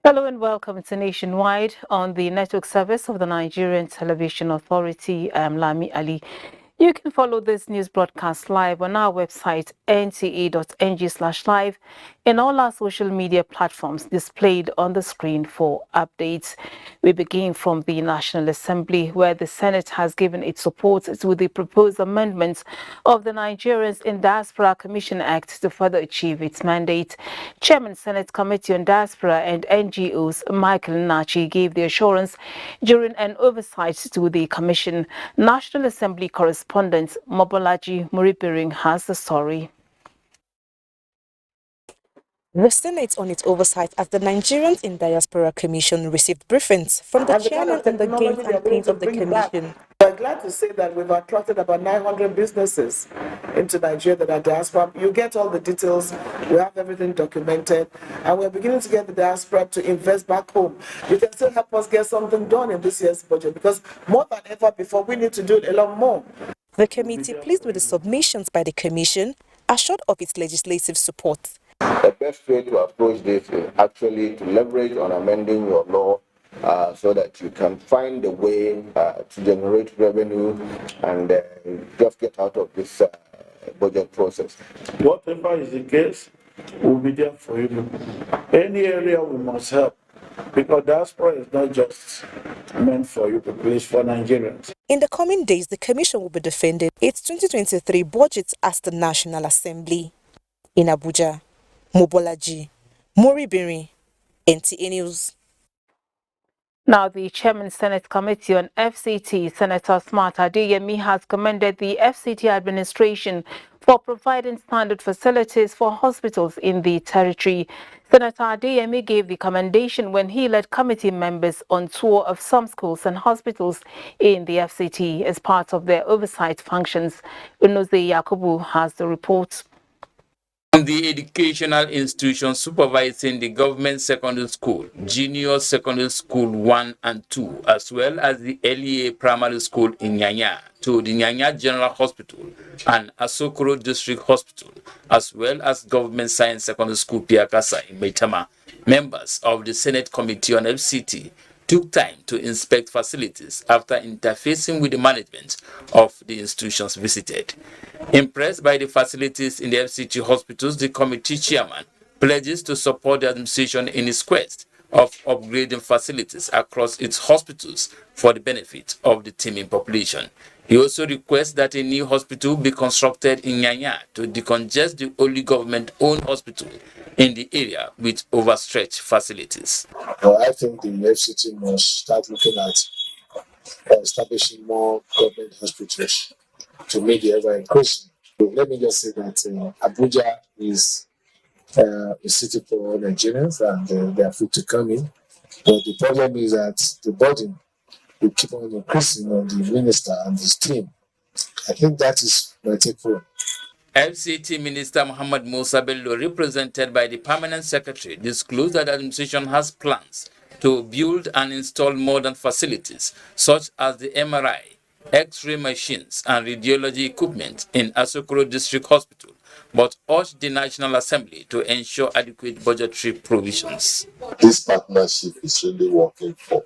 Hello and welcome to Nationwide on the network service of the Nigerian Television Authority. I am Lami Ali. You can follow this news broadcast live on our website nta.ng/live and all our social media platforms displayed on the screen for updates. We begin from the National Assembly, where the Senate has given its support to the proposed amendments of the Nigerians in Diaspora Commission Act to further achieve its mandate. Chairman Senate Committee on Diaspora and NGOs Michael Nachi gave the assurance during an oversight to the Commission. National Assembly correspondent Mobolaji Muripiring has the story. The Senate on its oversight as the Nigerians in Diaspora Commission received briefings from the chairman on the gains and pains of the commission. We're glad to say that we've attracted about 900 businesses into Nigeria that are diaspora. You get all the details, we have everything documented, and we're beginning to get the diaspora to invest back home. You can still help us get something done in this year's budget, because more than ever before, we need to do a lot more. The committee, pleased with the submissions by the commission, assured of its legislative support. The best way to approach this is actually to leverage on amending your law so that you can find a way to generate revenue and just get out of this budget process. Whatever is the case, we'll be there for you. Any area we must help, because diaspora is not just meant for you people, it's for Nigerians. In the coming days, the commission will be defending its 2023 budget as the National Assembly. In Abuja, Mobolaji Muripiring, NTA News. Now, the Chairman Senate Committee on FCT, Senator Smart Adeyemi, has commended the FCT administration for providing standard facilities for hospitals in the territory. Senator Adeyemi gave the commendation when he led committee members on tour of some schools and hospitals in the FCT as part of their oversight functions. Unoze Yakubu has the report. The educational institution supervising the government secondary school, junior secondary school 1 and 2, as well as the LEA primary school in Nyanya, to the Nyanya General Hospital and Asokoro District Hospital, as well as Government Science Secondary School Piakasa in Maitama. Members of the Senate Committee on FCT took time to inspect facilities after interfacing with the management of the institutions visited. Impressed by the facilities in the FCT hospitals, the committee chairman pledges to support the administration in its quest of upgrading facilities across its hospitals for the benefit of the teeming population. He also requests that a new hospital be constructed in Nyanya to decongest the only government-owned hospital in the area with overstretched facilities. Well, I think the FCT must start looking at establishing more government hospitals to make the ever increasing. Let me just say that Abuja is a city for all Nigerians, and they are free to come in. But the problem is that the burden will keep on increasing on the minister and his team. I think that is my take for it. FCT Minister Muhammad Musa Bello, represented by the Permanent Secretary, disclosed that the administration has plans to build and install modern facilities such as the MRI, X-ray machines and radiology equipment in Asokoro District Hospital, but urged the National Assembly to ensure adequate budgetary provisions. This partnership is really working for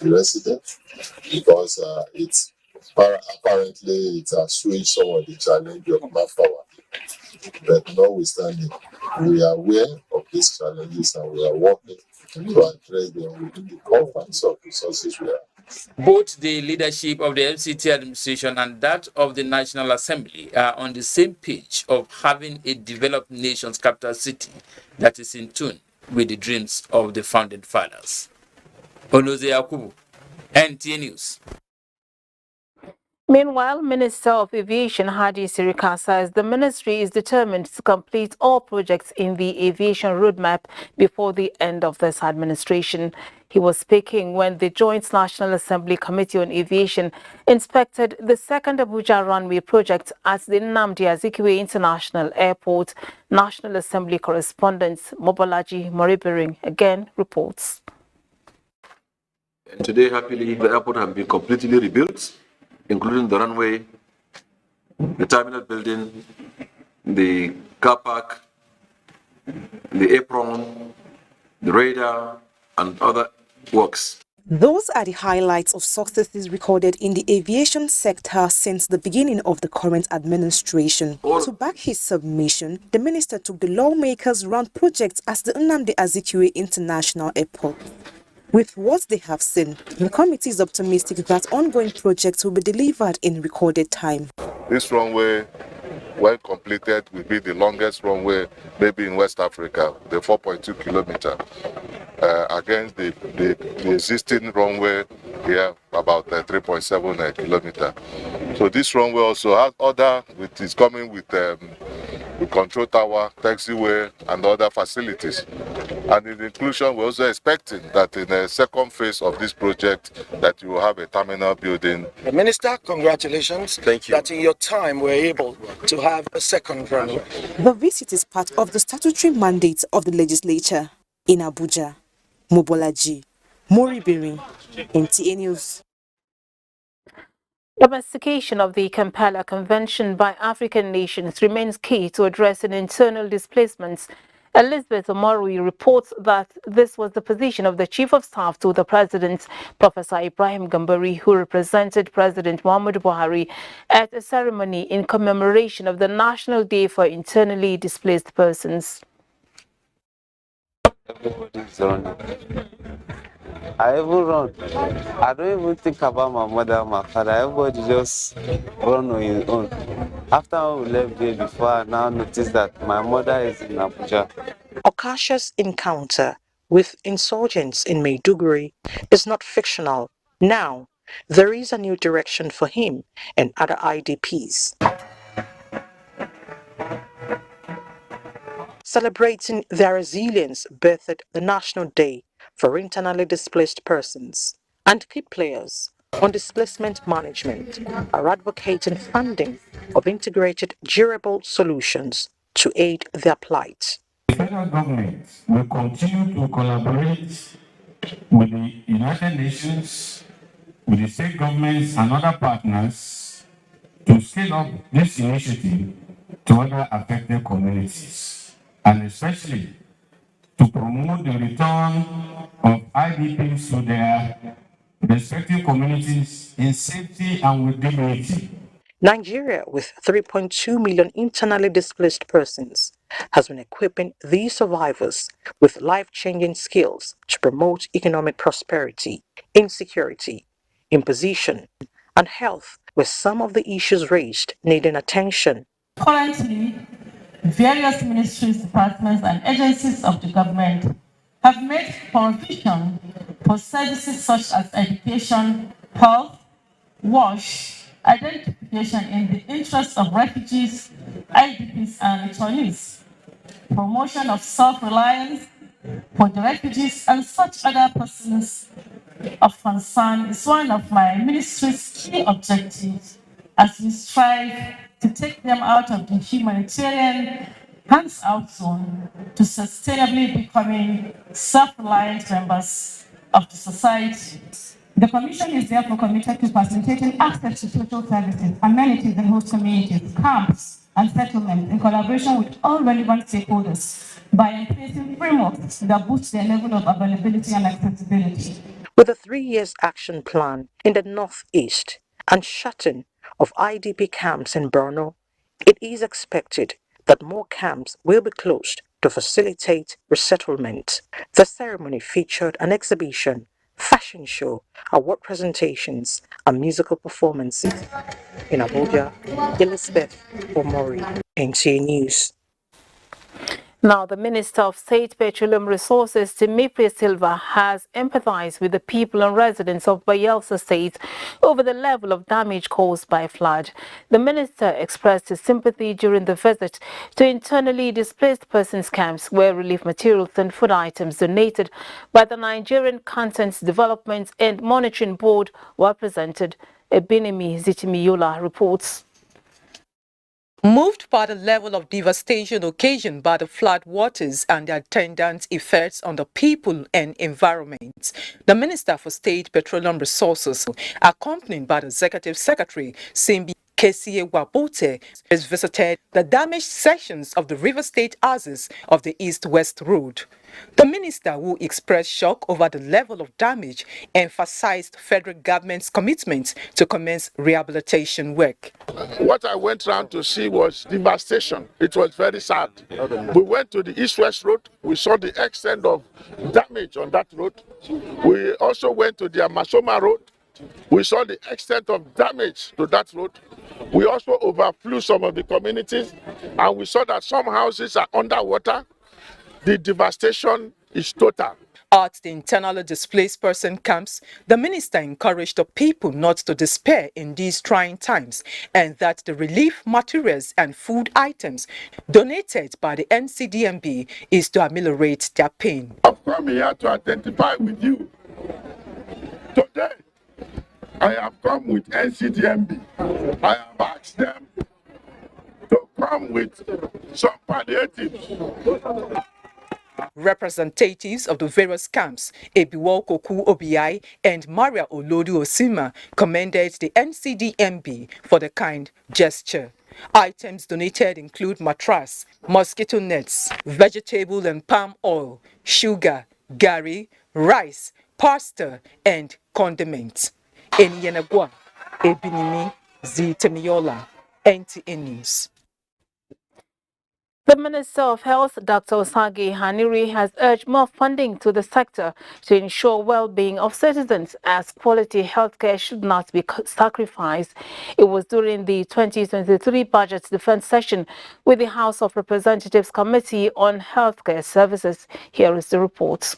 the residents because it's apparently it has swayed some of the challenge of manpower. But notwithstanding, we are aware of these challenges and we are working to address them within the confines of resources we have. Both the leadership of the FCT administration and that of the National Assembly are on the same page of having a developed nation's capital city that is in tune with the dreams of the founding fathers. Onoze Yakubu, NTA News. Meanwhile, Minister of Aviation Hadi Sirika says the ministry is determined to complete all projects in the aviation roadmap before the end of this administration. He was speaking when the Joint National Assembly Committee on Aviation inspected the second Abuja runway project at the Nnamdi Azikiwe International Airport. National Assembly correspondent Mobolaji Moribiring again reports. And today, happily, the airport has been completely rebuilt, including the runway, the terminal building, the car park, the apron, the radar, and other works. Those are the highlights of successes recorded in the aviation sector since the beginning of the current administration. To back his submission, the minister took the lawmakers round projects at the Nnamdi Azikiwe International Airport. With what they have seen, the committee is optimistic that ongoing projects will be delivered in recorded time. This runway, when completed, will be the longest runway maybe in West Africa, the 4.2 kilometer, against the existing runway here, about 3.7 kilometer. So this runway also has other, which is coming with control tower, taxiway, and other facilities. And in inclusion, we're also expecting that in the second phase of this project, that you will have a terminal building. Minister, congratulations. Thank you. That in your time we're able to have a second runway. The visit is part of the statutory mandate of the legislature. In Abuja, Mobolaji, Moribiri, NTA News. Domestication of the Kampala Convention by African nations remains key to addressing internal displacements. Elizabeth Omorui reports that this was the position of the Chief of Staff to the President, Professor Ibrahim Gambari, who represented President Muhammadu Buhari at a ceremony in commemoration of the National Day for Internally Displaced Persons. Everybody's running. I even run. I don't even think about my mother and my father. Everybody just run on his own. After we left there before, I now noticed that my mother is in Abuja. Okasha's encounter with insurgents in Maiduguri is not fictional. Now, there is a new direction for him and other IDPs. Celebrating their resilience birthed the National Day for Internally Displaced Persons, and key players on displacement management are advocating funding of integrated durable solutions to aid their plight. The federal government will continue to collaborate with the United Nations, with the state governments and other partners to scale up this initiative to other affected communities, and especially to promote the return of IDPs to their respective communities in safety and with dignity. Nigeria, with 3.2 million internally displaced persons, has been equipping these survivors with life-changing skills to promote economic prosperity, insecurity, imposition, and health, with some of the issues raised needing attention. Currently, various ministries, departments, and agencies of the government have made provision for services such as education, health, WASH, identification in the interest of refugees, IDPs, and returnees, promotion of self-reliance for the refugees and such other persons of concern is one of my ministry's key objectives as we strive to take them out of the humanitarian hands-out zone to sustainably becoming self-reliant members of the society. The Commission is therefore committed to facilitating access to social services, amenities in host communities, camps, and settlements in collaboration with all relevant stakeholders by embracing frameworks that boost their level of availability and accessibility. With a 3-year action plan in the northeast and shutting of IDP camps in Borno, it is expected that more camps will be closed to facilitate resettlement. The ceremony featured an exhibition, fashion show, award presentations, and musical performances. In Abuja, Elizabeth Omori, NTA News. Now, the Minister of State Petroleum Resources, Timothy Silva, has empathized with the people and residents of Bayelsa State over the level of damage caused by flood. The minister expressed his sympathy during the visit to internally displaced persons camps where relief materials and food items donated by the Nigerian Contents Development and Monitoring Board were presented. Ebinemi Zitimiola reports. Moved by the level of devastation occasioned by the flood waters and the attendant effects on the people and environment, the Minister for State Petroleum Resources, accompanied by the Executive Secretary, Simbi Kesie Wabote, has visited the damaged sections of the River State axis of the East-West Road. The minister, who expressed shock over the level of damage, emphasized federal government's commitment to commence rehabilitation work. What I went around to see was devastation. It was very sad. We went to the East-West Road. We saw the extent of damage on that road. We also went to the Amasoma Road. We saw the extent of damage to that road. We also overflew some of the communities, and we saw that some houses are underwater. The devastation is total. At the internally displaced person camps, the minister encouraged the people not to despair in these trying times and that the relief materials and food items donated by the NCDMB is to ameliorate their pain. I've come here to identify with you. Today, I have come with NCDMB. I have asked them to come with some palliatives. Representatives of the various camps, Ebiwo Koku Obiai and Maria Olodu Osima, commended the NCDMB for the kind gesture. Items donated include mattress, mosquito nets, vegetable and palm oil, sugar, gari, rice, pasta, and condiments. In Yenagua, Ebinimi Zitemiola, NTA News. The Minister of Health, Dr. Osagi Haniri, has urged more funding to the sector to ensure well-being of citizens, as quality healthcare should not be sacrificed. It was during the 2023 budget defense session with the House of Representatives Committee on Healthcare Services. Here is the report.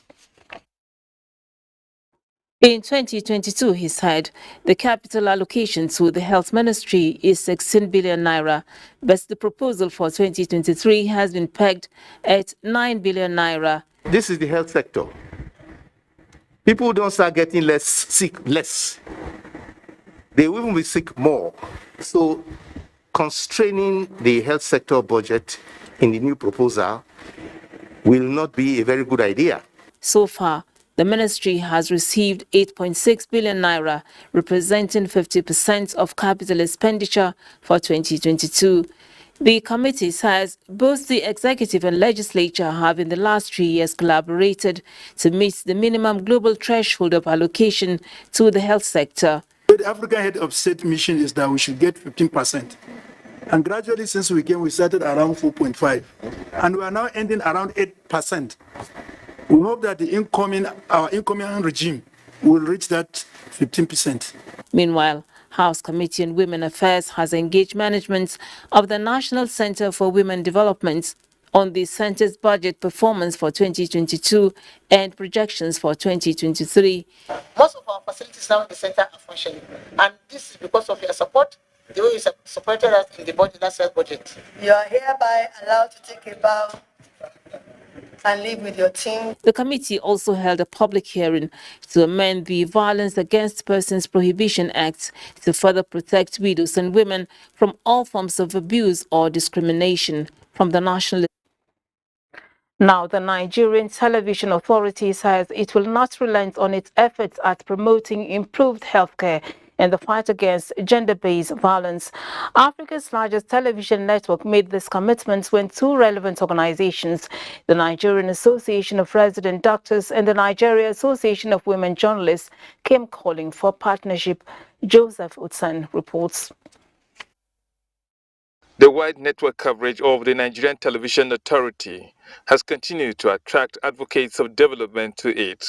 In 2022, he said, the capital allocation to the health ministry is 16 billion naira, but the proposal for 2023 has been pegged at 9 billion naira. This is the health sector. People don't start getting sick less. They will even be sick more. So constraining the health sector budget in the new proposal will not be a very good idea. So far, the ministry has received 8.6 billion naira, representing 50% of capital expenditure for 2022. The committee says both the executive and legislature have in the last 3 years collaborated to meet the minimum global threshold of allocation to the health sector. The African Head of State mission is that we should get 15%. And gradually, since we came, we started around 4.5%. And we are now ending around 8%. We hope that our incoming regime will reach that 15%. Meanwhile, House Committee on Women Affairs has engaged management of the National Center for Women Development on the center's budget performance for 2022 and projections for 2023. Most of our facilities now in the center are functioning, and this is because of your support, the way you supported us in the budget, last year's budget. You are hereby allowed to take a bow and live with your team. The committee also held a public hearing to amend the Violence Against Persons Prohibition Act to further protect widows and women from all forms of abuse or discrimination. From the national. Now, the Nigerian Television Authority says it will not relent on its efforts at promoting improved healthcare and the fight against gender-based violence. Africa's largest television network made this commitment when two relevant organizations, the Nigerian Association of Resident Doctors and the Nigeria Association of Women Journalists, came calling for partnership. Joseph Utsan reports. The wide network coverage of the Nigerian Television Authority has continued to attract advocates of development to it.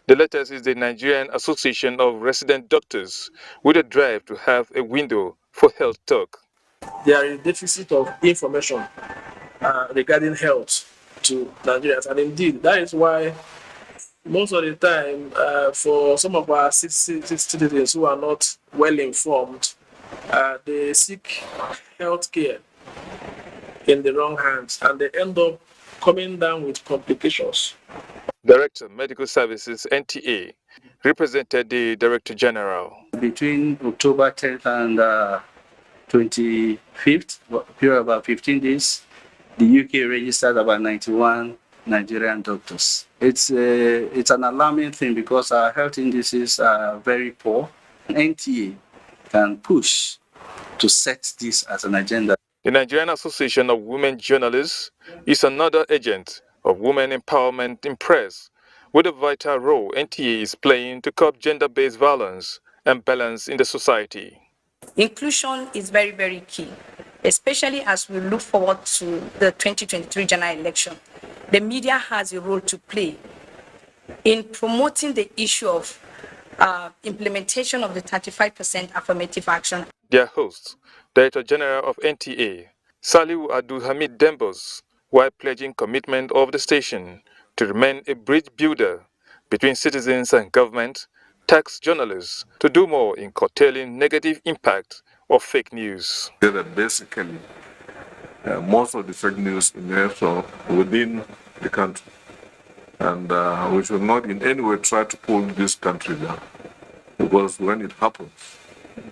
The latest is the Nigerian Association of Resident Doctors, with a drive to have a window for health talk. There is a deficit of information regarding health to Nigerians. And indeed, that is why most of the time, for some of our citizens who are not well informed, they seek health care in the wrong hands and they end up coming down with complications. Director, Medical Services, NTA, represented the Director General. Between October 10th and 25th, period about 15 days, the UK registered about 91 Nigerian doctors. It's an alarming thing because our health indices are very poor. NTA can push to set this as an agenda. The Nigerian Association of Women Journalists is another agent of women empowerment in press, with a vital role NTA is playing to curb gender-based violence and balance in the society. Inclusion is very, very key, especially as we look forward to the 2023 general election. The media has a role to play in promoting the issue of implementation of the 35% affirmative action. Their host, Director General of NTA, Saliu Abdul Hamid Dembos, while pledging commitment of the station to remain a bridge builder between citizens and government, tasked journalists to do more in curtailing negative impact of fake news. That basically, most of the fake news emerge within the country, and we should not in any way try to pull this country down, because when it happens,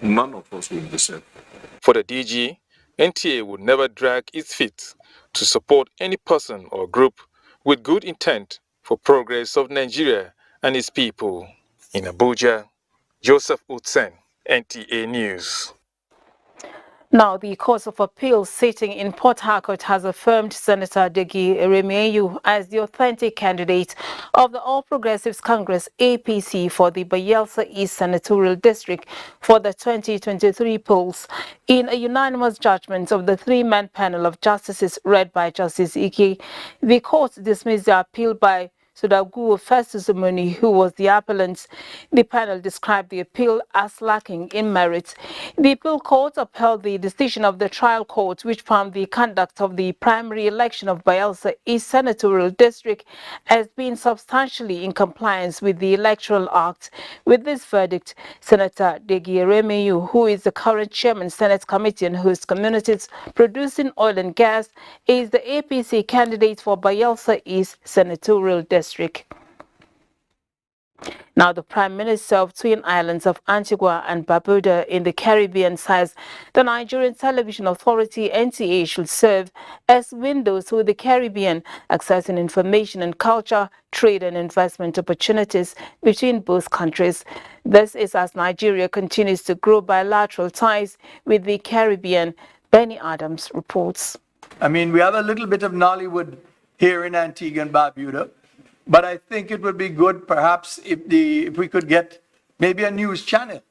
none of us will be safe. For the DG, NTA would never drag its feet to support any person or group with good intent for progress of Nigeria and its people. In Abuja, Joseph Utsen, NTA News. Now, the Court of Appeal sitting in Port Harcourt has affirmed Senator Degi Eremeyu as the authentic candidate of the All Progressives Congress APC for the Bayelsa East Senatorial District for the 2023 polls. In a unanimous judgment of the three-man panel of justices read by Justice Ike, the court dismissed the appeal by Sodaguwo Festusumoni, who was the appellant. The panel described the appeal as lacking in merit. The appeal court upheld the decision of the trial court, which found the conduct of the primary election of Bayelsa East Senatorial District as being substantially in compliance with the Electoral Act. With this verdict, Senator Degi Eremeyu, who is the current chairman Senate Committee on Host Communities Producing Oil and Gas, is the APC candidate for Bayelsa East Senatorial District. Now, the Prime Minister of Twin Islands of Antigua and Barbuda in the Caribbean says the Nigerian Television Authority NTA should serve as windows to the Caribbean, accessing information and culture, trade and investment opportunities between both countries. This is as Nigeria continues to grow bilateral ties with the Caribbean. Benny Adams reports. I mean, we have a little bit of Nollywood here in Antigua and Barbuda. But I think it would be good, perhaps, if we could get maybe a news channel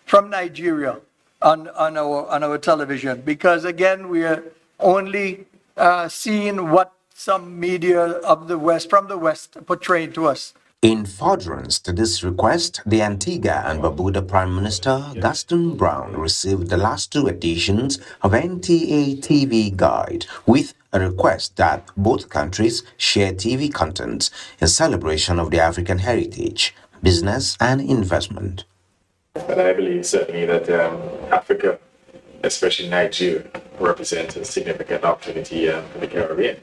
from Nigeria on our television, because again we are only seeing what some media of the West from the West portrayed to us. In furtherance to this request, the Antigua and Barbuda Prime Minister Gaston Brown received the last two editions of NTA TV Guide with a request that both countries share TV content in celebration of the African heritage, business and investment. And I believe certainly that Africa, especially Nigeria, represents a significant opportunity for the Caribbean.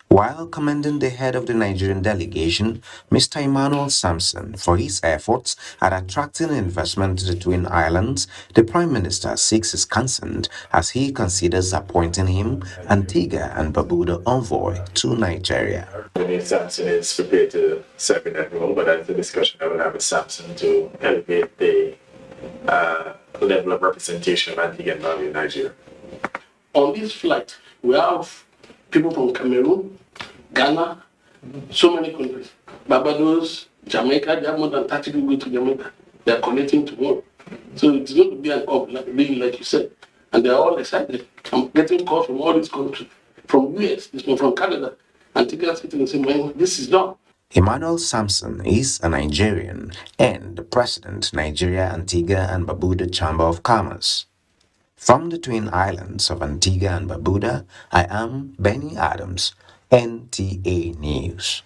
While commending the head of the Nigerian delegation, Mr. Emmanuel Sampson, for his efforts at attracting investment to the Twin Islands, the Prime Minister seeks his consent as he considers appointing him Antigua and Barbuda envoy to Nigeria. Mr. Sampson is prepared to serve in that role, but that's a discussion I will have with Sampson to elevate the level of representation of Antigua and Barbuda in Nigeria. On this flight, we have people from Cameroon, Ghana, so many countries. Barbados, Jamaica, they have more than 30 people to Jamaica. They are connecting tomorrow. So it's going to be an up, like you said. And they are all excited. I'm getting calls from all these countries, from US, this one from Canada. And Antigua sitting and saying, man, this is done. Emmanuel Sampson is a Nigerian and the President, Nigeria, Antigua and Barbuda Chamber of Commerce. From the Twin Islands of Antigua and Barbuda, I am Benny Adams, NTA News.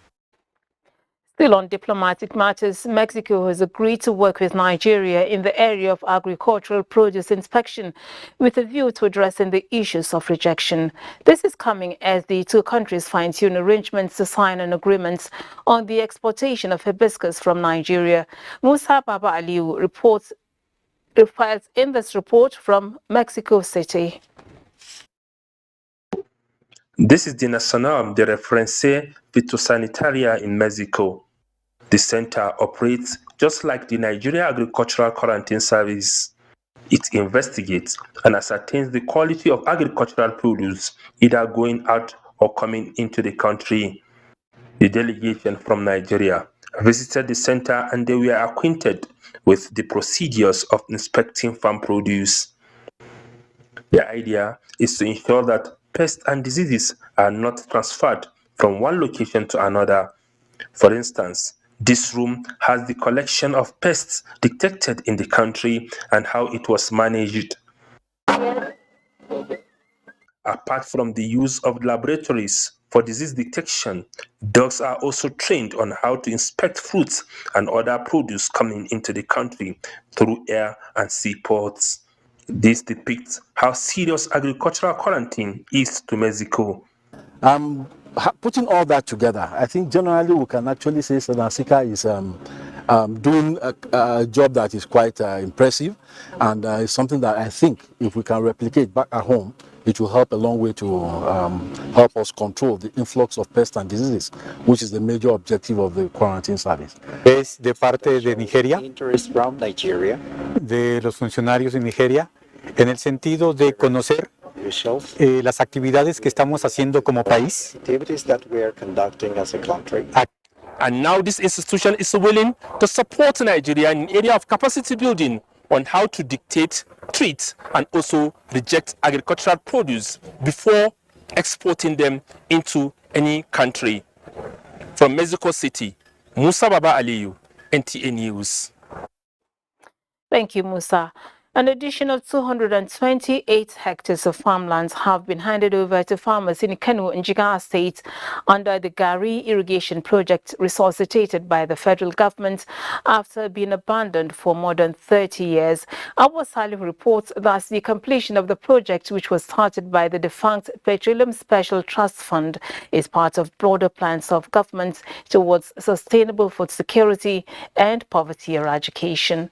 Still on diplomatic matters, Mexico has agreed to work with Nigeria in the area of agricultural produce inspection with a view to addressing the issues of rejection. This is coming as the two countries fine-tune arrangements to sign an agreement on the exportation of hibiscus from Nigeria. Musa Baba Aliu files in this report from Mexico City. This is the Nacional de Referencia Fitosanitaria in Mexico. The center operates just like the Nigeria Agricultural Quarantine Service. It investigates and ascertains the quality of agricultural produce either going out or coming into the country. The delegation from Nigeria visited the center and they were acquainted with the procedures of inspecting farm produce. The idea is to ensure that pests and diseases are not transferred from one location to another. For instance, this room has the collection of pests detected in the country and how it was managed. Apart from the use of laboratories for disease detection, dogs are also trained on how to inspect fruits and other produce coming into the country through air and sea ports. This depicts how serious agricultural quarantine is to Mexico. Putting all that together, I think generally we can actually say South is doing a job that is quite impressive, and it's something that I think if we can replicate back at home, it will help a long way to help us control the influx of pests and diseases, which is the major objective of the quarantine service. Es de parte de Nigeria, de los funcionarios de Nigeria, en el sentido de conocer las actividades que estamos haciendo como país. And now this institution is willing to support Nigeria in the area of capacity building on how to dictate, treat, and also reject agricultural produce before exporting them into any country. From Mexico City, Musa Baba Aliyu, NTA News. Thank you, Musa. An additional 228 hectares of farmlands have been handed over to farmers in Kano and Jigawa states under the Gari irrigation project resuscitated by the federal government after being abandoned for more than 30 years. Our Salih reports that the completion of the project, which was started by the defunct Petroleum Special Trust Fund, is part of broader plans of government towards sustainable food security and poverty eradication.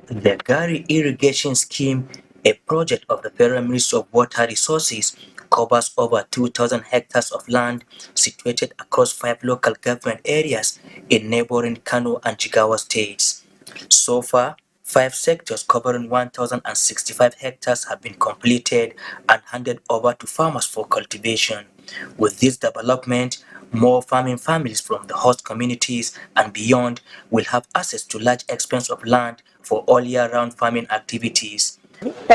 The Gari Irrigation Scheme, a project of the Federal Ministry of Water Resources, covers over 2,000 hectares of land situated across 5 local government areas in neighboring Kano and Jigawa states. So far, 5 sectors covering 1,065 hectares have been completed and handed over to farmers for cultivation. With this development, more farming families from the host communities and beyond will have access to large expanse of land for all year-round farming activities.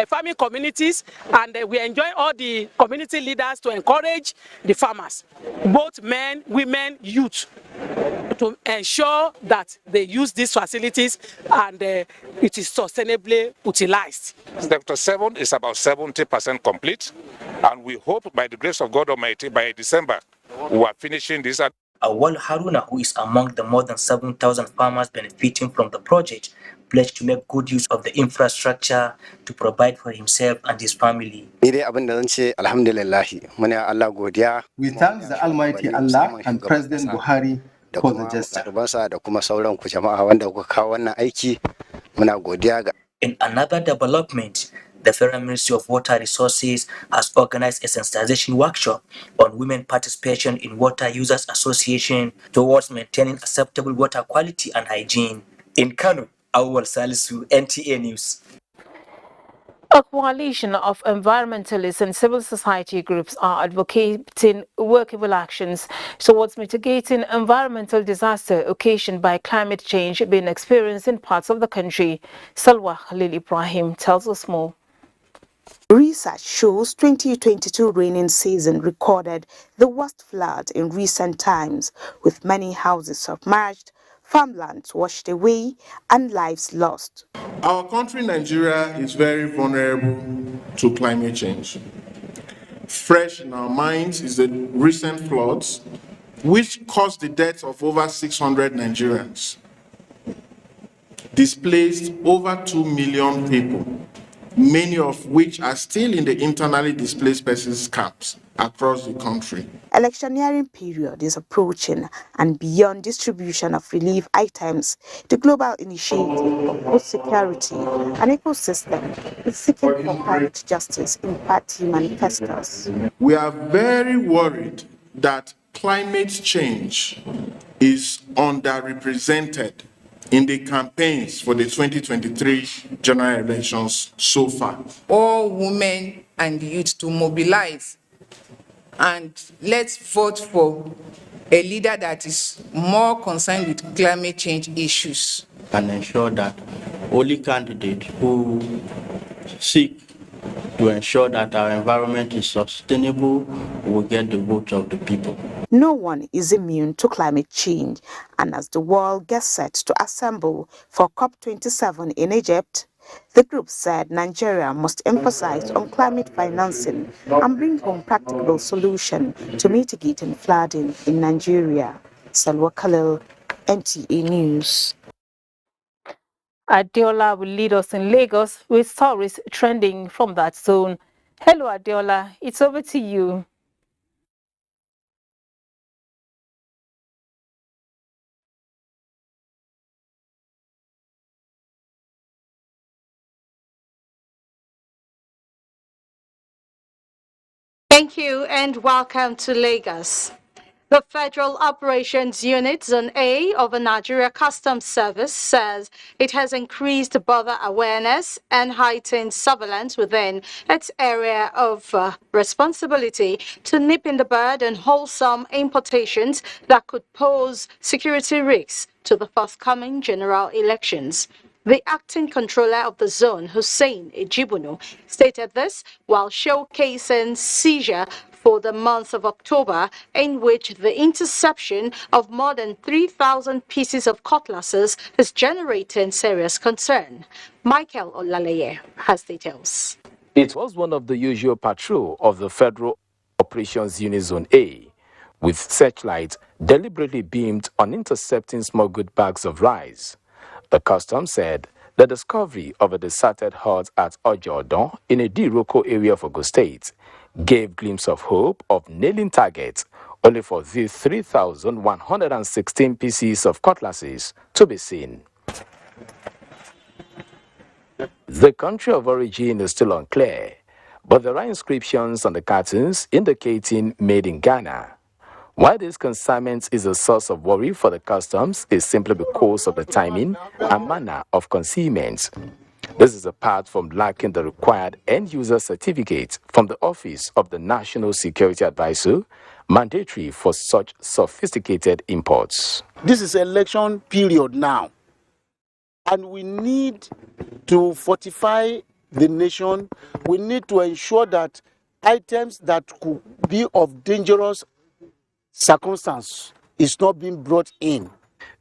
Farming communities, and we enjoy all the community leaders to encourage the farmers, both men, women, youth, to ensure that they use these facilities and it is sustainably utilized. Sector 7 is about 70% complete, and we hope by the grace of God Almighty by December we are finishing this. Awal Haruna, who is among the more than 7,000 farmers benefiting from the project, pledged to make good use of the infrastructure to provide for himself and his family. We thank the Almighty Allah and President Buhari for the gesture. In another development, the Federal Ministry of Water Resources has organized a sensitization workshop on women participation in water users association towards maintaining acceptable water quality and hygiene. In Kano, Awal Salisu, NTA News. A coalition of environmentalists and civil society groups are advocating workable actions towards mitigating environmental disaster occasioned by climate change being experienced in parts of the country. Salwa Khalil Ibrahim tells us more. Research shows 2022 rainy season recorded the worst flood in recent times, with many houses submerged, farmlands washed away, and lives lost. Our country, Nigeria, is very vulnerable to climate change. fresh in our minds is the recent floods, which caused the deaths of over 600 Nigerians, displaced over 2 million people, many of which are still in the internally displaced persons camps across the country. Electioneering period is approaching, and beyond distribution of relief items, the Global Initiative for Food Security and Ecosystem is seeking for climate justice in party manifestos. We are very worried that climate change is underrepresented in the campaigns for the 2023 general elections so far. All women and youth to mobilize, and let's vote for a leader that is more concerned with climate change issues. And ensure that only candidates who seek to ensure that our environment is sustainable will get the vote of the people. No one is immune to climate change, and as the world gets set to assemble for COP27 in Egypt, the group said Nigeria must emphasize on climate financing and bring home practicable solutions to mitigating flooding in Nigeria. Salwa Khalil, NTA News. Adeola will lead us in Lagos with stories trending from that zone. Hello, Adeola. It's over to you. Thank you and welcome to Lagos. The Federal Operations Unit Zone A of the Nigeria Customs Service says it has increased border awareness and heightened surveillance within its area of responsibility to nip in the bud unwholesome importations that could pose security risks to the forthcoming general elections. The acting controller of the zone, Hussein Ejibunu, stated this while showcasing seizure for the month of October, in which the interception of more than 3,000 pieces of cutlasses is generating serious concern. Michael Olaleye has details. It was one of the usual patrol of the Federal Operations Unit Zone A, with searchlights deliberately beamed on intercepting smuggled bags of rice. The customs said the discovery of a deserted hut at Ojodon in a D-Roko area of Ogun State gave glimpse of hope of nailing targets, only for these 3,116 pieces of cutlasses to be seen. The country of origin is still unclear, but there are inscriptions on the cartons indicating made in Ghana. Why this consignment is a source of worry for the customs is simply because of the timing and manner of concealment. This is apart from lacking the required end-user certificate from the Office of the National Security Advisor, mandatory for such sophisticated imports. This is election period now, and we need to fortify the nation. We need to ensure that items that could be of dangerous circumstance is not being brought in.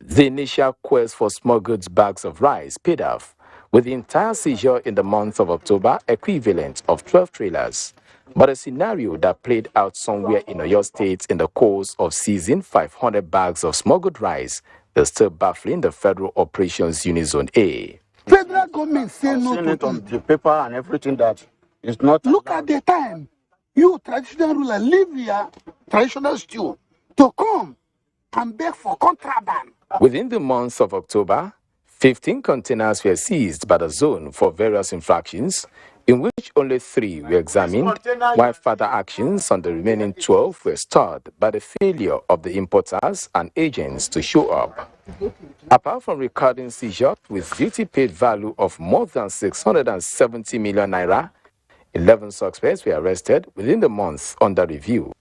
The initial quest for smuggled bags of rice paid off, with the entire seizure in the month of October equivalent of 12 trailers. But a scenario that played out somewhere in Oyo State in the course of seizing 500 bags of smuggled rice is still baffling the Federal Operations Unit Zone A. Federal government say no to it on the paper and everything that is not. Look at the time. You traditional ruler leave your traditional stew to come and beg for contraband. Within the month of October, 15 containers were seized by the zone for various infractions, in which only 3 were examined, while further actions on the remaining 12 were stalled by the failure of the importers and agents to show up. Apart from recording seizures with duty-paid value of more than 670 million naira, 11 suspects were arrested within the month under review.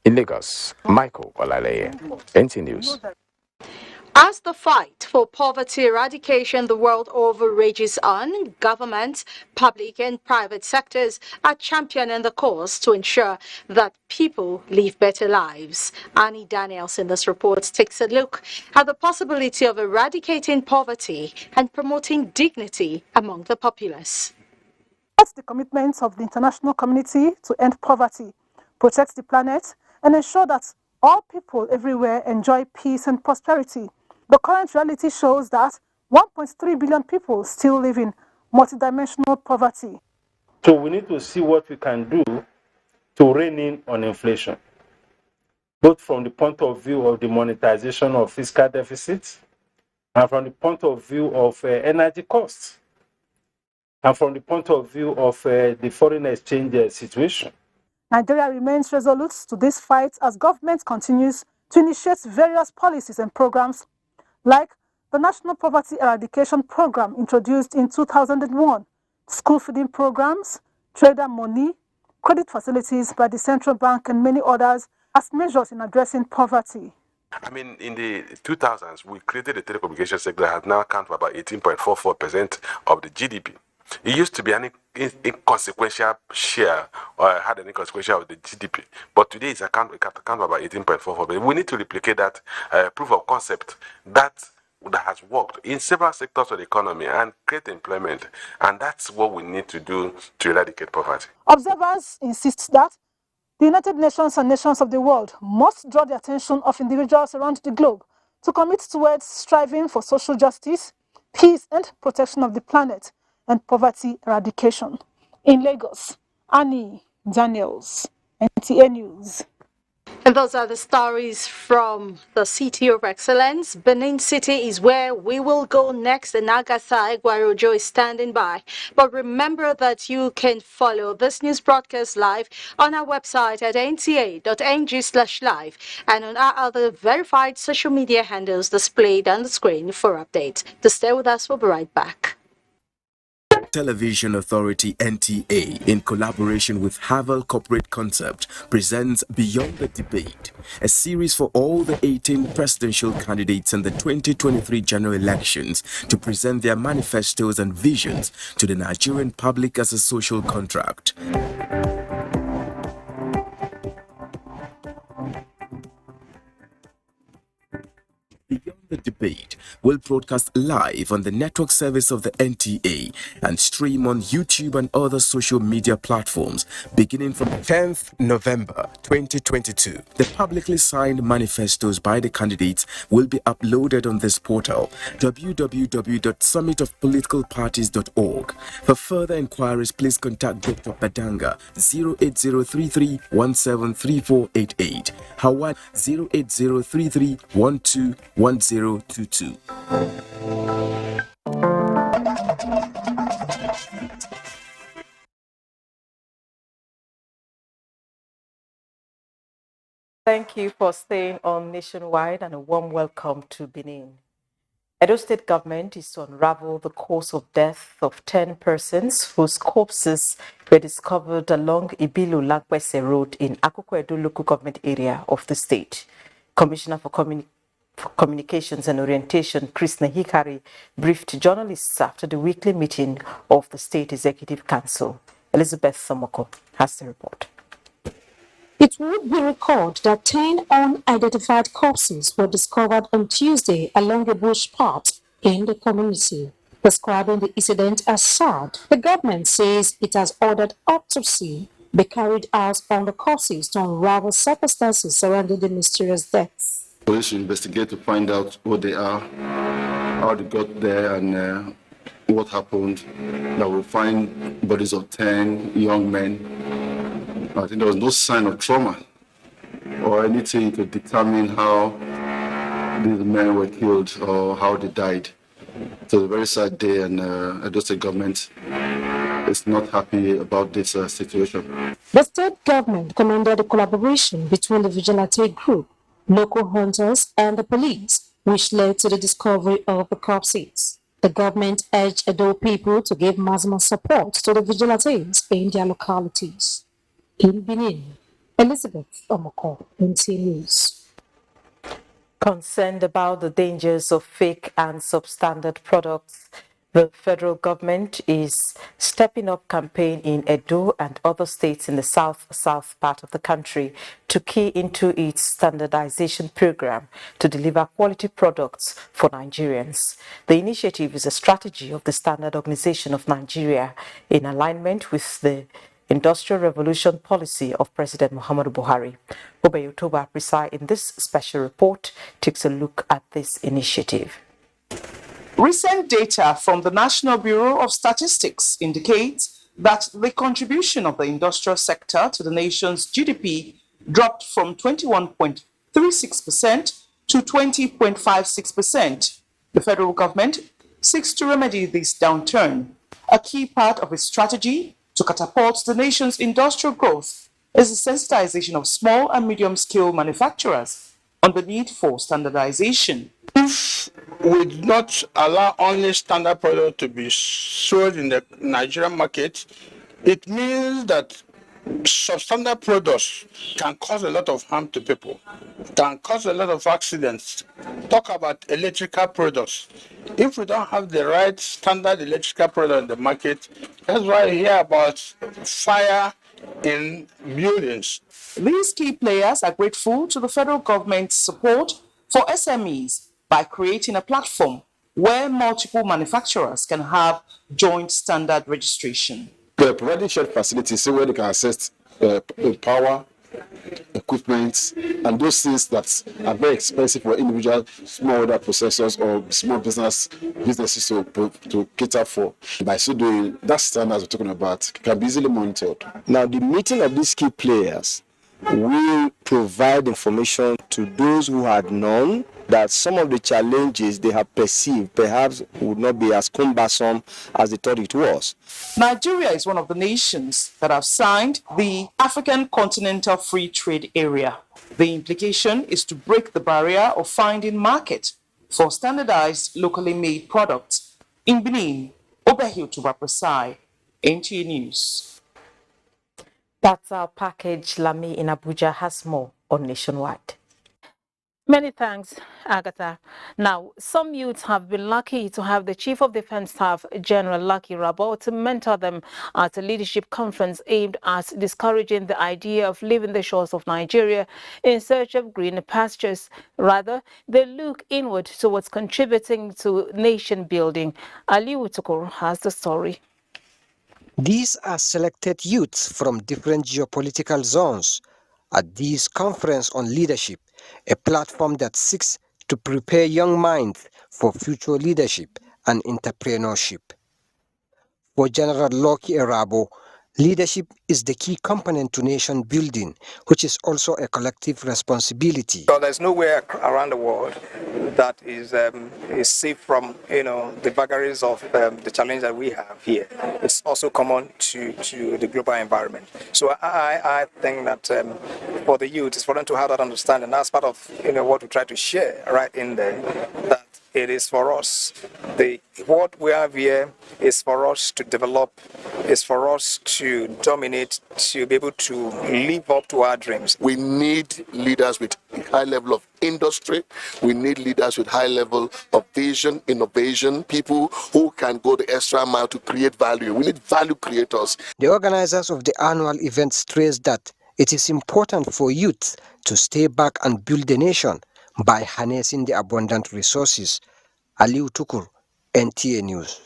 In Lagos, Michael Olaleye, NTA News. As the fight for poverty eradication the world over rages on, governments, public and private sectors are championing the cause to ensure that people live better lives. Annie Daniels in this report takes a look at the possibility of eradicating poverty and promoting dignity among the populace. supports the commitments of the international community to end poverty, protect the planet, and ensure that all people everywhere enjoy peace and prosperity. The current reality shows that 1.3 billion people still live in multidimensional poverty. So we need to see what we can do to rein in on inflation, both from the point of view of the monetization of fiscal deficits and from the point of view of energy costs and from the point of view of the foreign exchange situation. Nigeria remains resolute to this fight as government continues to initiate various policies and programs like the National Poverty Eradication Program introduced in 2001, school feeding programs, trader money, credit facilities by the central bank, and many others as measures in addressing poverty. I mean, in the 2000s, we created a telecommunication sector that has now accounted for about 18.44% of the GDP. It used to be an inconsequential share, or had an inconsequential of the GDP, but today it's account for about 18.44%. We need to replicate that proof of concept that has worked in several sectors of the economy and create employment, and that's what we need to do to eradicate poverty. Observers insist that the United Nations and nations of the world must draw the attention of individuals around the globe to commit towards striving for social justice, peace and protection of the planet, and poverty eradication. In Lagos, Annie Daniels, NTA News. And those are the stories from the City of Excellence. Benin City is where we will go next, and Agatha Egwarojo is standing by. But remember that you can follow this news broadcast live on our website at nta.ng/live and on our other verified social media handles displayed on the screen for updates. To stay with us, we'll be right back. Television Authority NTA, in collaboration with Havel Corporate Concept, presents Beyond the Debate, a series for all the 18 presidential candidates in the 2023 general elections to present their manifestos and visions to the Nigerian public as a social contract. Beyond the Debate will broadcast live on the network service of the NTA and stream on YouTube and other social media platforms beginning from 10th November 2022. The publicly signed manifestos by the candidates will be uploaded on this portal, www.summitofpoliticalparties.org. For further inquiries, please contact Dr. Badanga 08033173488, Howard 08033121022. Thank you for staying on Nationwide, and a warm welcome to Benin. Edo State government is to unravel the cause of death of 10 persons whose corpses were discovered along Ibilu-Lagbese Road in Akoko Edo local government area of the state. Commissioner for Communications and Orientation, Chris Nehikari, briefed journalists after the weekly meeting of the State Executive Council. Elizabeth Somoko has the report. It would be recalled that 10 unidentified corpses were discovered on Tuesday along a bush path in the community. Describing the incident as sad, the government says it has ordered autopsy be carried out on the corpses to unravel circumstances surrounding the mysterious deaths. Police should investigate to find out who they are, how they got there, and what happened. That will find bodies of 10 young men. I think there was no sign of trauma or anything to determine how these men were killed or how they died. It was a very sad day, and Edo State government is not happy about this situation. The state government commended the collaboration between the vigilante group, local hunters, and the police, which led to the discovery of the corpses. The government urged Edo people to give maximum support to the vigilantes in their localities. In Benin, Elizabeth Omoko, NTA News. Concerned about the dangers of fake and substandard products The federal government is stepping up campaign in Edo and other states in the south part of the country to key into its standardization program to deliver quality products for Nigerians. The initiative is a strategy of the Standard Organization of Nigeria in alignment with the Industrial Revolution policy of President Muhammadu Buhari. Obayotoba Prisai in this special report takes a look at this initiative. Recent data from the National Bureau of Statistics indicates that the contribution of the industrial sector to the nation's GDP dropped from 21.36% to 20.56%. The federal government seeks to remedy this downturn. A key part of its strategy to catapult the nation's industrial growth is the sensitization of small and medium-scale manufacturers on the need for standardization. If we do not allow only standard products to be sold in the Nigerian market, it means that substandard products can cause a lot of harm to people, can cause a lot of accidents. Talk about electrical products. If we don't have the right standard electrical product in the market, that's why I hear about fire in buildings. These key players are grateful to the federal government's support for SMEs by creating a platform where multiple manufacturers can have joint standard registration. They're providing shared facilities where they can access power, equipment, and those things that are very expensive for individual small order processors or small businesses to cater for. By so doing, that standards we're talking about can be easily monitored. Now, the meeting of these key players will provide information to those who had known that some of the challenges they have perceived perhaps would not be as cumbersome as they thought it was. Nigeria is one of the nations that have signed the African Continental Free Trade Area. The implication is to break the barrier of finding market for standardized locally made products. In Benin, Obayotoba Prisai, NTA News. That's our package. Lami in Abuja has more on Nationwide. Many thanks, Agatha. Now, some youths have been lucky to have the Chief of Defense Staff, General Lucky Rabo, to mentor them at a leadership conference aimed at discouraging the idea of leaving the shores of Nigeria in search of greener pastures. Rather, they look inward towards contributing to nation building. Aliu Tukur has the story. These are selected youths from different geopolitical zones at this conference on leadership, a platform that seeks to prepare young minds for future leadership and entrepreneurship. For General Lucky Rabo, leadership is the key component to nation building, which is also a collective responsibility. So there's nowhere around the world that is safe from the vagaries of the challenge that we have here. It's also common to the global environment. So I think that for the youth, it's for them to have that understanding. That's part of what we try to share right in there. That it is for us. What we have here is for us to develop, is for us to dominate, to be able to live up to our dreams. We need leaders with a high level of industry. We need leaders with high level of vision, innovation, people who can go the extra mile to create value. We need value creators. The organizers of the annual event stress that it is important for youth to stay back and build the nation by harnessing the abundant resources. Aliu Tukur, NTA News.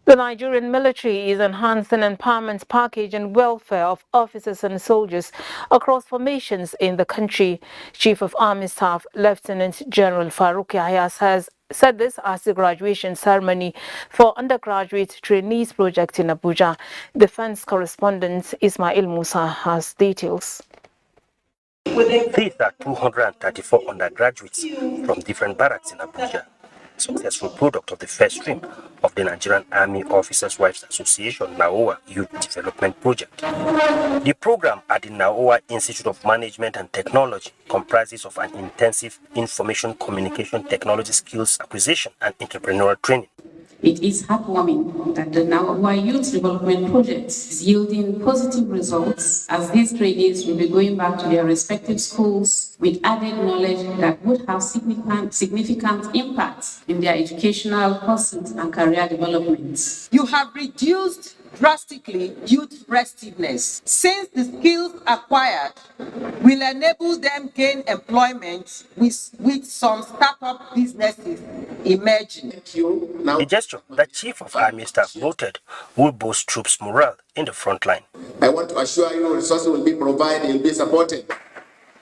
The Nigerian military is enhancing empowerment package and welfare of officers and soldiers across formations in the country. Chief of Army Staff Lieutenant General Farouk Yahya has said this as the graduation ceremony for undergraduate trainees project in Abuja. Defense correspondent Ismail Musa has details. These are 234 undergraduates from different barracks in Abuja, successful product of the first stream of the Nigerian Army Officers' Wives Association NAOA Youth Development Project. The program at the NAOA Institute of Management and Technology comprises of an intensive information communication technology skills acquisition and entrepreneurial training. It is heartwarming that the Nahua Youth Development Project is yielding positive results, as these trainees will be going back to their respective schools with added knowledge that would have significant impact in their educational pursuits and career development. You have reduced drastically youth restiveness, since the skills acquired will enable them gain employment with some startup businesses emerging. The gesture that Chief of Army Staff noted will boost troops' morale in the front line. I want to assure you resources will be provided, will be supported.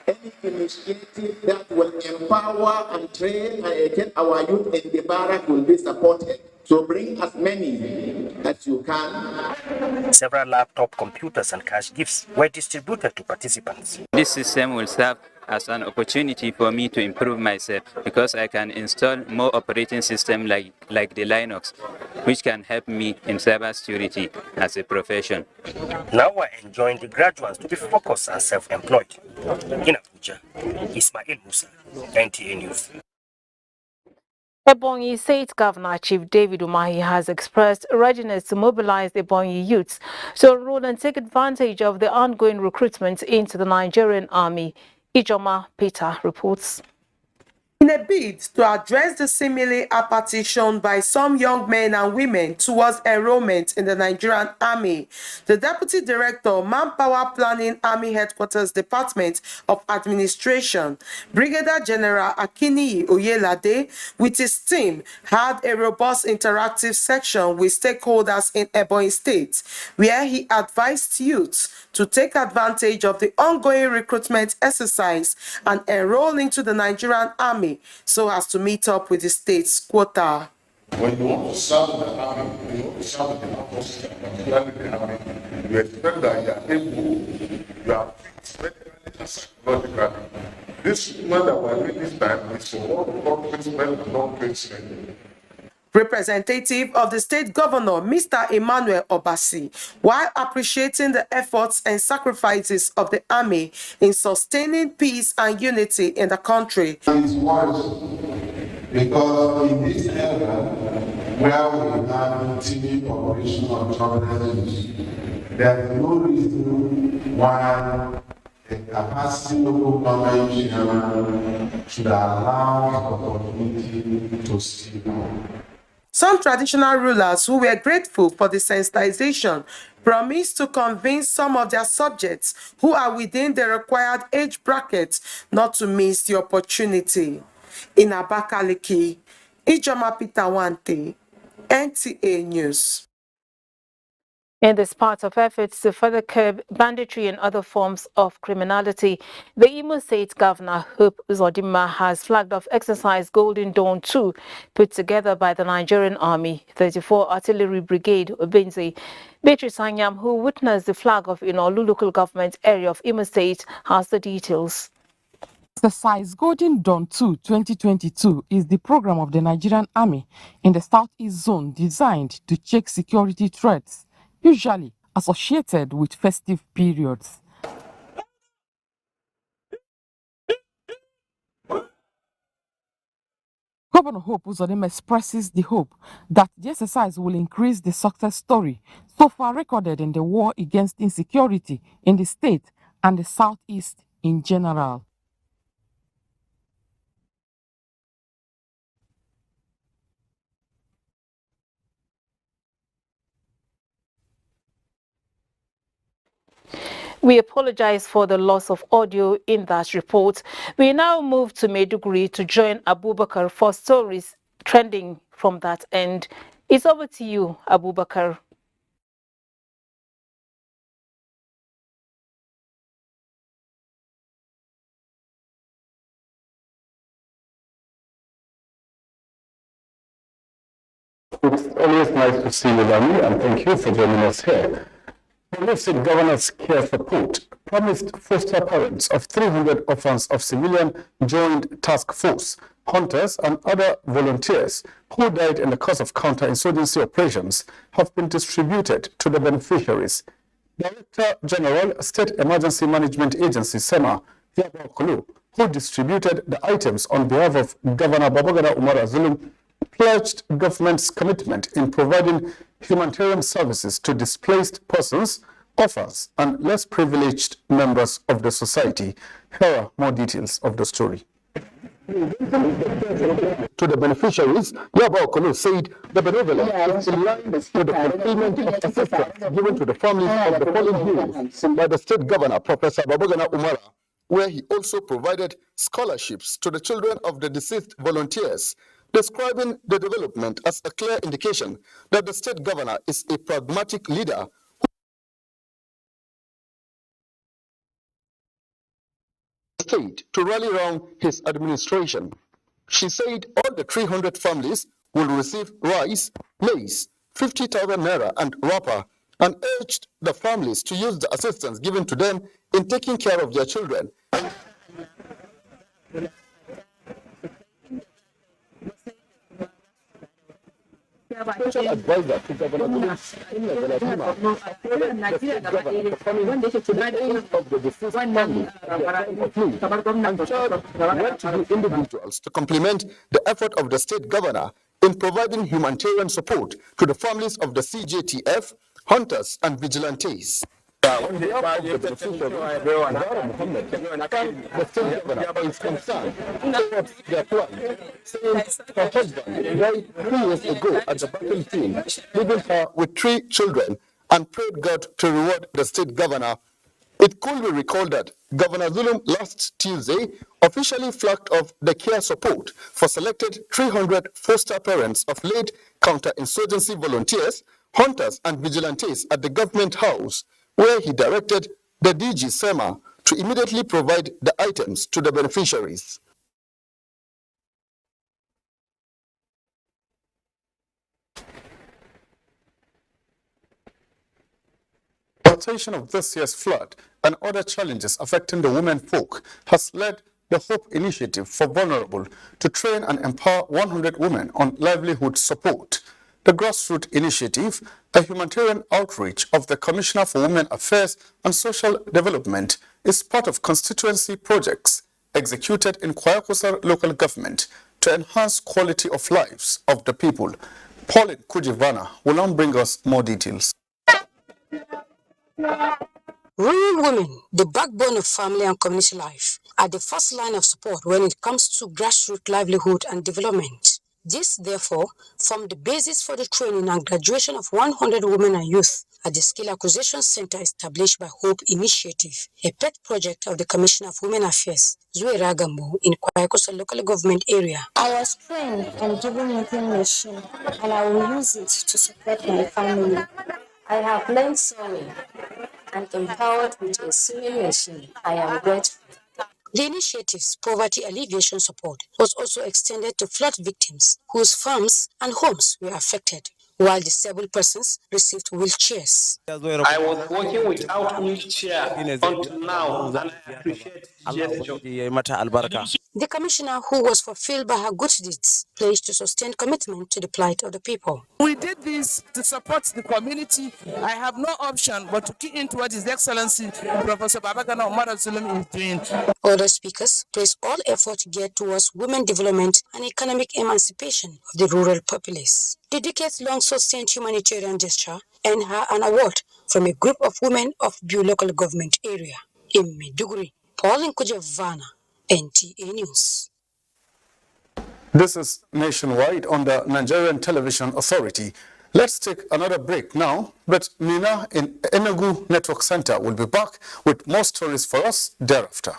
Any initiative that will empower and train and educate our youth in the barrack will be supported. So bring as many as you can. Several laptop computers and cash gifts were distributed to participants. This system will serve as an opportunity for me to improve myself, because I can install more operating systems like the Linux, which can help me in cybersecurity as a profession. Now we're enjoying the graduates to be focused and self-employed. In Abuja, Ismail Musa, NTA News. Ebonyi State Governor Chief David Umahi has expressed readiness to mobilize the Ebonyi youths to enroll and take advantage of the ongoing recruitment into the Nigerian Army. Ijoma Peter reports. In a bid to address the seemingly apathy shown by some young men and women towards enrollment in the Nigerian Army, the Deputy Director, Manpower Planning Army Headquarters Department of Administration, Brigadier General Akini Oyelade, with his team, had a robust interactive section with stakeholders in Ebonyi State, where he advised youths to take advantage of the ongoing recruitment exercise and enroll into the Nigerian Army so as to meet up with the state's quota. When you want to serve in the army, you want to serve in the armed forces, particularly the army, you expect that you are able, you are fit medically and psychologically. This movement that we are doing this time is for all placement and non-placement. Representative of the state governor, Mr. Emmanuel Obasi, while appreciating the efforts and sacrifices of the army in sustaining peace and unity in the country. It's wise, because in this area where we have TV operational challenges, there is no reason why a capacity local government should allow the opportunity to see. Some traditional rulers who were grateful for the sensitization promised to convince some of their subjects who are within the required age bracket not to miss the opportunity. In Abakaliki, Ijoma Peter Wante, NTA News. In this part of efforts to further curb banditry and other forms of criminality, the Imo State Governor, Hope Uzodinma, has flagged off exercise Golden Dawn 2, put together by the Nigerian Army, 34 Artillery Brigade, Obenze. Beatrice Anyam, who witnessed the flag off in Olu local government area of Imo State, has the details. Exercise Golden Dawn 2 2022 is the program of the Nigerian Army in the Southeast Zone designed to check security threats, usually associated with festive periods. Governor Hope Uzodinma expresses the hope that the exercise will increase the success story so far recorded in the war against insecurity in the state and the Southeast in general. We apologize for the loss of audio in that report. We now move to Maiduguri to join Abubakar for stories trending from that end. It's over to you, Abubakar. It's always nice to see you, Lami, and thank you for joining us here. The State Governor's Care Support promised foster parents of 300 orphans of civilian joined task force, hunters, and other volunteers who died in the course of counterinsurgency operations have been distributed to the beneficiaries. Director General, State Emergency Management Agency, SEMA, Yabo Kulu, who distributed the items on behalf of Governor Babagana Umar Zulum, pledged government's commitment in providing humanitarian services to displaced persons, orphans, and less privileged members of the society. Here are more details of the story. To the beneficiaries, Yaba Okolo said the benevolence is in line with the fulfillment of assistance given to the families of the fallen heroes by the state governor, Professor Babagana Umara, where he also provided scholarships to the children of the deceased volunteers, describing the development as a clear indication that the state governor is a pragmatic leader state to rally around his administration. She said all the 300 families will receive rice, maize, 50,000 naira and wrapper, and urged the families to use the assistance given to them in taking care of their children. Special advisor to Governor of the deceased family went to the individuals to complement the effort of the state governor in providing humanitarian support to the families of the CJTF, hunters, and vigilantes. On behalf of the beneficiaries, Zara Muhammad thanked the state governor for his concern towards their plight, saying her husband died 3 years ago at the battlefield, leaving her with 3 children, and prayed God to reward the state governor. It could be recalled that Governor Zulum last Tuesday officially flagged off the care support for selected 300 foster parents of late counterinsurgency volunteers, hunters, and vigilantes at the government house, where he directed the DG SEMA to immediately provide the items to the beneficiaries. Exploitation of this year's flood and other challenges affecting the women folk has led the Hope Initiative for Vulnerable to train and empower 100 women on livelihood support. The grassroots initiative, a humanitarian outreach of the Commissioner for Women Affairs and Social Development, is part of constituency projects executed in Kwayakosa local government to enhance quality of lives of the people. Pauline Kujivana will now bring us more details. Rural women, the backbone of family and community life, are the first line of support when it comes to grassroots livelihood and development. This, therefore, formed the basis for the training and graduation of 100 women and youth at the Skill Acquisition Center established by Hope Initiative, a pet project of the Commissioner of Women Affairs, Zue Ragambo, in Kwayakosa local government area. I was trained and given knitting machine, and I will use it to support my family. I have learned sewing and empowered with a sewing machine. I am grateful. The initiative's poverty alleviation support was also extended to flood victims whose farms and homes were affected, while disabled persons received wheelchairs. I was working without wheelchair until now, and I appreciate the gesture. The commissioner, who was fulfilled by her good deeds, pledged to sustain commitment to the plight of the people. We did this to support the community. I have no option but to key into what His Excellency Professor Babagana Umara Zulum is doing. Other speakers praised all effort geared towards women development and economic emancipation of the rural populace. The decades-long sustained humanitarian gesture earned her an award from a group of women of Bu local government area. In Maiduguri, Pauline Kujevana, NTA News. This is Nationwide on the Nigerian Television Authority. Let's take another break now, but Nina in Enugu Network Center will be back with more stories for us thereafter.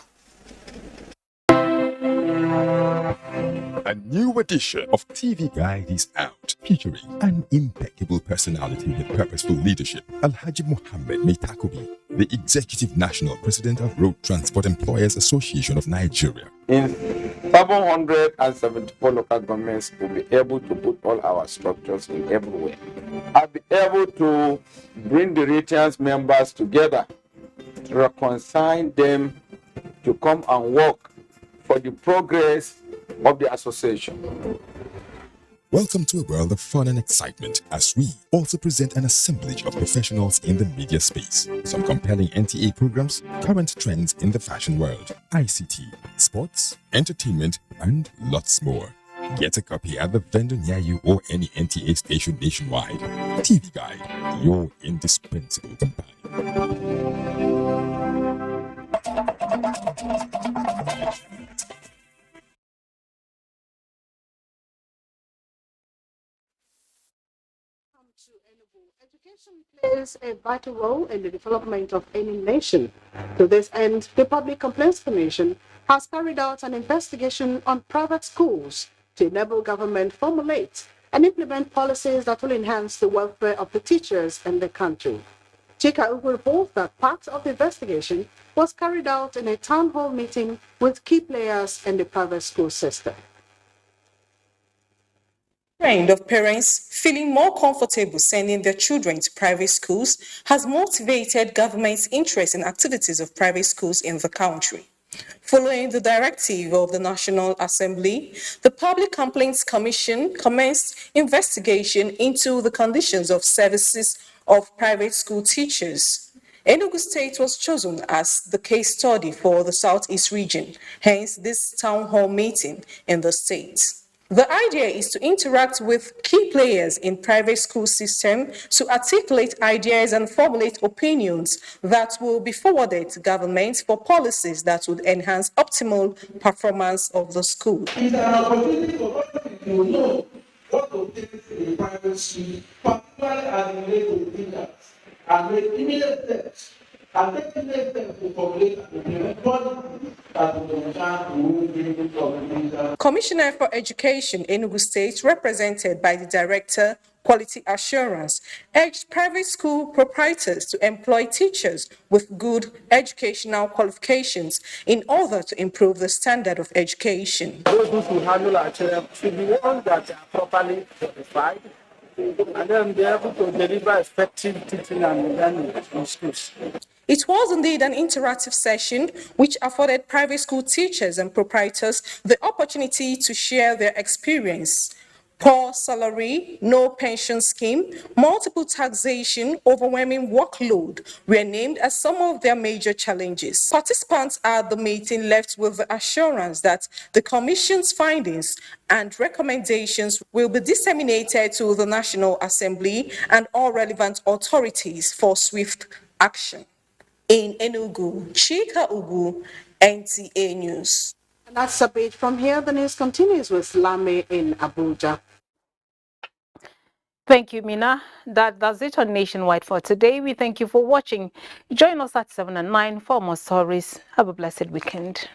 A new edition of TV Guide is out, featuring an impeccable personality with purposeful leadership. Alhaji Muhammad Meitakubi, the Executive National President of Road Transport Employers Association of Nigeria. In 774 local governments, will be able to put all our structures in everywhere. I'll be able to bring the retail members together, to reconcile them, to come and work for the progress of the association. Welcome to a world of fun and excitement as we also present an assemblage of professionals in the media space. Some compelling NTA programs, current trends in the fashion world, ICT, sports, entertainment, and lots more. Get a copy at the vendor near you or any NTA station nationwide. TV Guide, your indispensable companion. Education plays a vital role in the development of any nation. To this end, the Public Complaints Commission has carried out an investigation on private schools to enable government formulate and implement policies that will enhance the welfare of the teachers in the country. Chika Ugu reports that part of the investigation was carried out in a town hall meeting with key players in the private school system. Trend of parents feeling more comfortable sending their children to private schools has motivated government's interest in activities of private schools in the country. Following the directive of the National Assembly, the Public Complaints Commission commenced investigation into the conditions of services of private school teachers. Enugu State was chosen as the case study for the Southeast region, hence this town hall meeting in the state. The idea is to interact with key players in private school system to articulate ideas and formulate opinions that will be forwarded to government for policies that would enhance optimal performance of the school. It's an opportunity for government to know what to take in private school, particularly as it relates to teachers, and make immediate steps. And taking next steps to formulate and implement policies that will enhance the well-being of the teachers. Commissioner for Education, Enugu State, represented by the Director, Quality Assurance, urged private school proprietors to employ teachers with good educational qualifications in order to improve the standard of education. Those who handle our children should be ones that are properly qualified, and then be able to deliver effective teaching and learning in schools. It was indeed an interactive session which afforded private school teachers and proprietors the opportunity to share their experience. Poor salary, no pension scheme, multiple taxation, overwhelming workload were named as some of their major challenges. Participants at the meeting left with the assurance that the Commission's findings and recommendations will be disseminated to the National Assembly and all relevant authorities for swift action. In Enugu, Chika Ugu, NTA News. And that's a bit from here. The news continues with Lame in Abuja. Thank you, Mina. That's it on Nationwide for today. We thank you for watching. Join us at 7 and 9 for more stories. Have a blessed weekend.